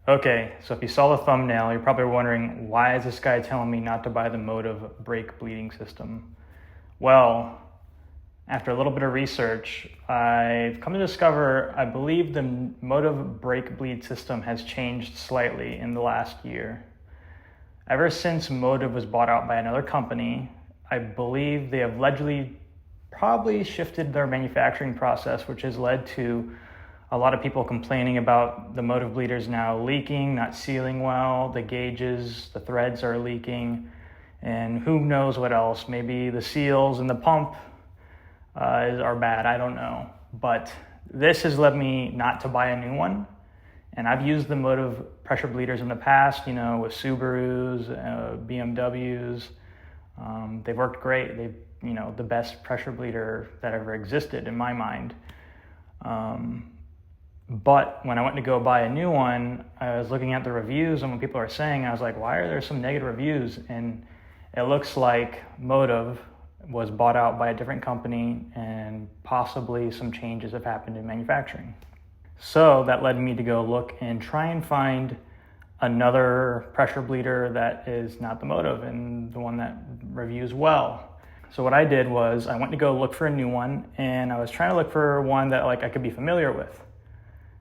Okay, so if you saw the thumbnail, you're probably wondering, why is this guy telling me not to buy the Motive brake bleeding system? Well, after a little bit of research, I've come to discover I believe the Motive brake bleed system has changed slightly in the last year. Ever since Motive was bought out by another company, I believe they have allegedly probably shifted their manufacturing process, which has led to a lot of people complaining about the Motive bleeders now leaking, not sealing well, the gauges, the threads are leaking, and who knows what else. Maybe the seals and the pump are bad, I don't know. But this has led me not to buy a new one. And I've used the Motive pressure bleeders in the past, with Subarus, BMWs. They've worked great. They've, the best pressure bleeder that ever existed in my mind. But when I went to go buy a new one, I was looking at the reviews and what people are saying. I was like, why are there some negative reviews? And it looks like Motive was bought out by a different company and possibly some changes have happened in manufacturing. So that led me to go look and try and find another pressure bleeder that is not the Motive and the one that reviews well. So what I did was I went to go look for a new one, and I was trying to look for one that I could be familiar with.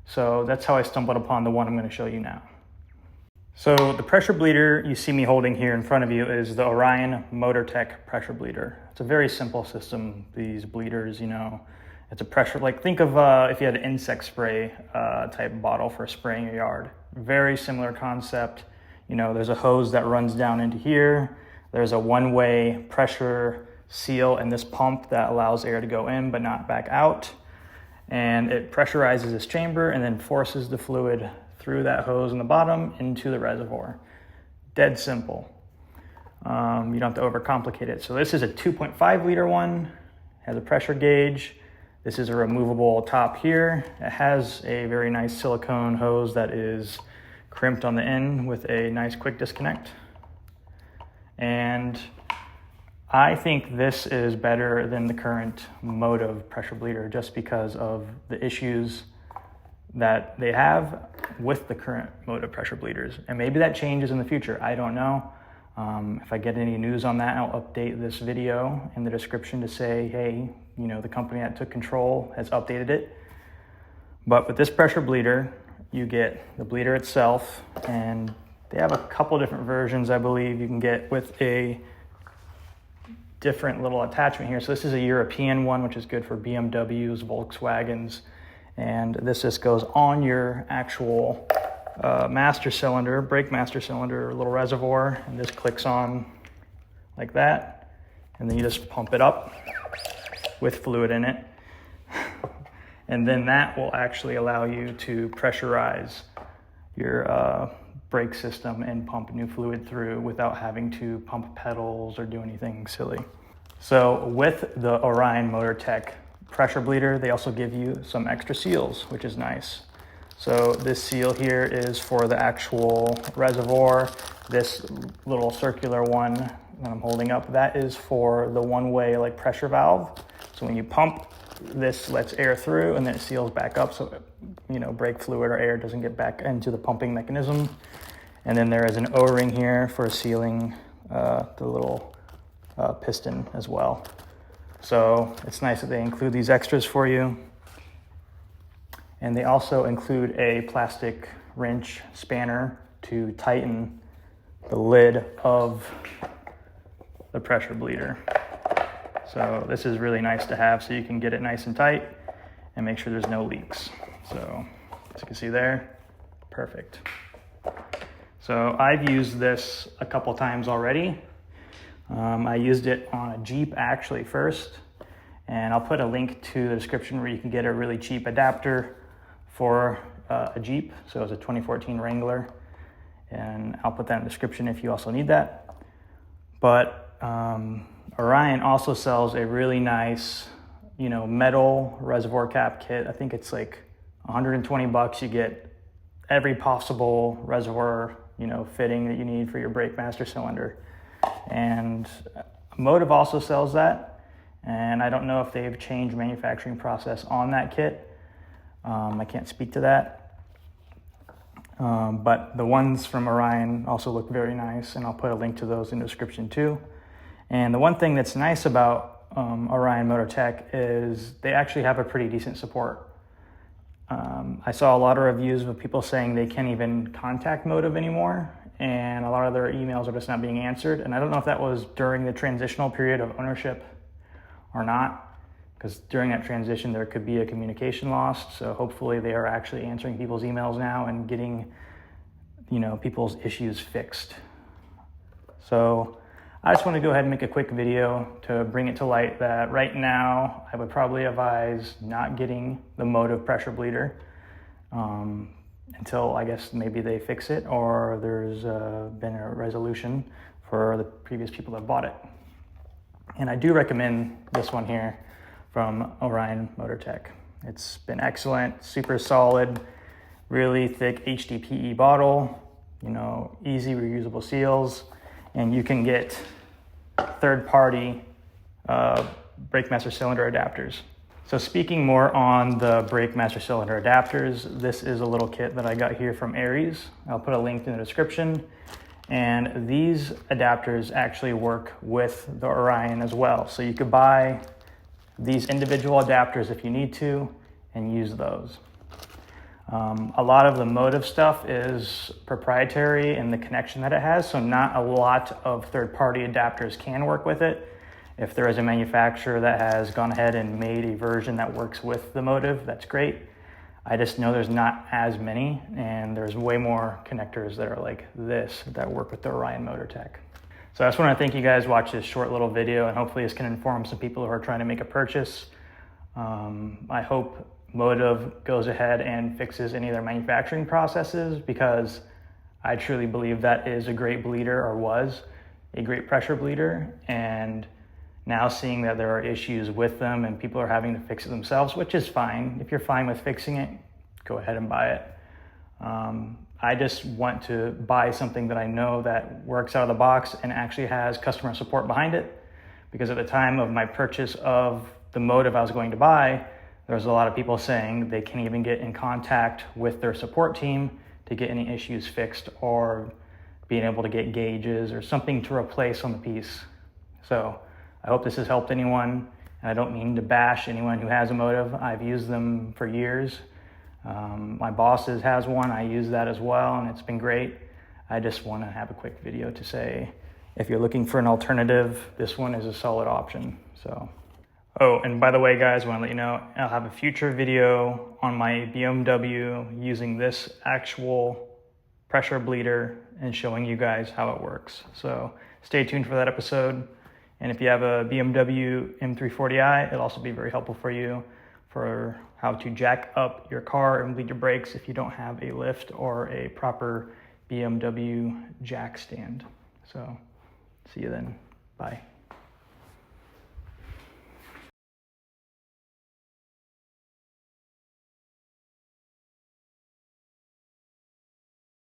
So that's how I stumbled upon the one I'm going to show you now. So the pressure bleeder you see me holding here in front of you is the Orion Motor Tech pressure bleeder. It's a very simple system. These bleeders, it's a pressure, think of if you had an insect spray type bottle for spraying your yard. Very similar concept. There's a hose that runs down into here. There's a one-way pressure seal in this pump that allows air to go in but not back out. And it pressurizes this chamber and then forces the fluid through that hose in the bottom into the reservoir. Dead simple. You don't have to overcomplicate it. So this is a 2.5 liter one, has a pressure gauge. This is a removable top here. It has a very nice silicone hose that is crimped on the end with a nice quick disconnect. And I think this is better than the current Motive pressure bleeder just because of the issues that they have with the current Motive pressure bleeders. And maybe that changes in the future, I don't know. If I get any news on that, I'll update this video in the description to say, hey, the company that took control has updated it. But with this pressure bleeder, you get the bleeder itself, and they have a couple different versions, I believe, you can get with a different little attachment here. So this is a European one, which is good for BMWs, Volkswagens, and this just goes on your actual master cylinder, brake master cylinder, little reservoir, and this clicks on like that, and then you just pump it up with fluid in it, and then that will actually allow you to pressurize your brake system and pump new fluid through without having to pump pedals or do anything silly. So with the Orion Motor Tech pressure bleeder, they also give you some extra seals, which is nice. So this seal here is for the actual reservoir. This little circular one that I'm holding up, that is for the one-way pressure valve. So when you pump, this lets air through and then it seals back up so brake fluid or air doesn't get back into the pumping mechanism. And then there is an O-ring here for sealing the little piston as well. So it's nice that they include these extras for you. And they also include a plastic wrench spanner to tighten the lid of the pressure bleeder. So this is really nice to have so you can get it nice and tight and make sure there's no leaks. So as you can see there, perfect. So I've used this a couple times already. I used it on a Jeep actually first, and I'll put a link to the description where you can get a really cheap adapter for a Jeep. So it's a 2014 Wrangler, and I'll put that in the description if you also need that. But Orion also sells a really nice, metal reservoir cap kit. I think it's like $120. You get every possible reservoir, fitting that you need for your brake master cylinder. And Motive also sells that. And I don't know if they've changed manufacturing process on that kit. I can't speak to that. But the ones from Orion also look very nice, and I'll put a link to those in the description too. And the one thing that's nice about Orion Motor Tech is they actually have a pretty decent support. I saw a lot of reviews of people saying they can't even contact Motive anymore, and a lot of their emails are just not being answered. And I don't know if that was during the transitional period of ownership or not, because during that transition there could be a communication loss. So hopefully they are actually answering people's emails now and getting, people's issues fixed. So I just want to go ahead and make a quick video to bring it to light that right now I would probably advise not getting the Motive pressure bleeder until I guess maybe they fix it or there's been a resolution for the previous people that bought it. And I do recommend this one here from Orion Motor Tech. It's been excellent, super solid, really thick HDPE bottle, easy reusable seals, and you can get third-party brake master cylinder adapters. So speaking more on the brake master cylinder adapters, this is a little kit that I got here from Aries. I'll put a link in the description. And these adapters actually work with the Orion as well. So you could buy these individual adapters if you need to and use those. A lot of the Motive stuff is proprietary in the connection that it has, so not a lot of third-party adapters can work with it. If there is a manufacturer that has gone ahead and made a version that works with the Motive, that's great. I just know there's not as many, and there's way more connectors that are like this that work with the Orion Motor Tech. So I just want to thank you guys for watching this short little video, and hopefully this can inform some people who are trying to make a purchase. I hope Motive goes ahead and fixes any of their manufacturing processes, because I truly believe that is a great bleeder, or was a great pressure bleeder. And now seeing that there are issues with them and people are having to fix it themselves, which is fine. If you're fine with fixing it, go ahead and buy it. I just want to buy something that I know that works out of the box and actually has customer support behind it. Because at the time of my purchase of the Motive I was going to buy, there was a lot of people saying they can't even get in contact with their support team to get any issues fixed or being able to get gauges or something to replace on the piece. So I hope this has helped anyone. And I don't mean to bash anyone who has a Motive. I've used them for years. My boss has one. I use that as well, and it's been great. I just want to have a quick video to say, if you're looking for an alternative, this one is a solid option. So. Oh, and by the way, guys, I want to let you know, I'll have a future video on my BMW using this actual pressure bleeder and showing you guys how it works. So stay tuned for that episode. And if you have a BMW M340i, it'll also be very helpful for you for how to jack up your car and bleed your brakes if you don't have a lift or a proper BMW jack stand. So see you then. Bye.